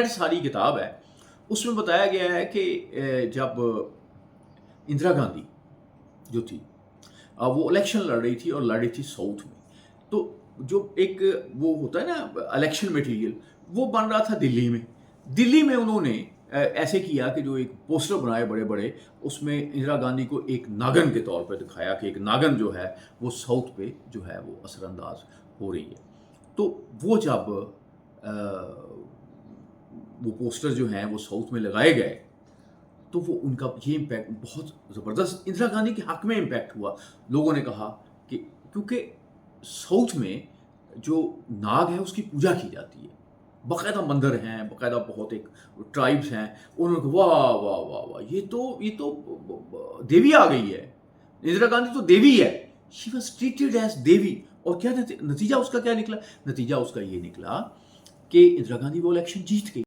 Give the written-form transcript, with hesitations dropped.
सारी किताब है, उसमें बताया गया है कि जब इंदिरा गांधी जो थी वो इलेक्शन लड़ रही थी और लड़ रही थी साउथ में। तो जो एक वो होता है ना इलेक्शन मटेरियल, वो बन रहा था दिल्ली में। दिल्ली में उन्होंने ऐसे किया कि जो एक पोस्टर बनाए बड़े-बड़े, उसमें इंदिरा गांधी को एक नागिन के तौर पे दिखाया कि एक नागिन जो है, वो साउथ पे जो है वो असरअंदाज हो रही है। तो वो जब वो पोस्टर जो हैं वो साउथ में लगाए गए, तो वो उनका ये इम्पैक्ट बहुत ज़बरदस्त इंदिरा गांधी के हक में इम्पैक्ट हुआ। लोगों ने कहा कि क्योंकि साउथ में जो नाग है उसकी पूजा की जाती है। बाकायदा मंदिर हैं, बाकायदा बहुत एक ट्राइब्स हैं। उन्होंने कहा वाह, वाह, वाह, वाह! ये तो देवी आ गई है। इंदिरा गांधी तो देवी है। शी वाज़ ट्रीटेड एज़ देवी। और क्या नतीजा उसका क्या निकला? नतीजा उसका ये निकला कि इंदिरा गांधी वो इलेक्शन जीत गई।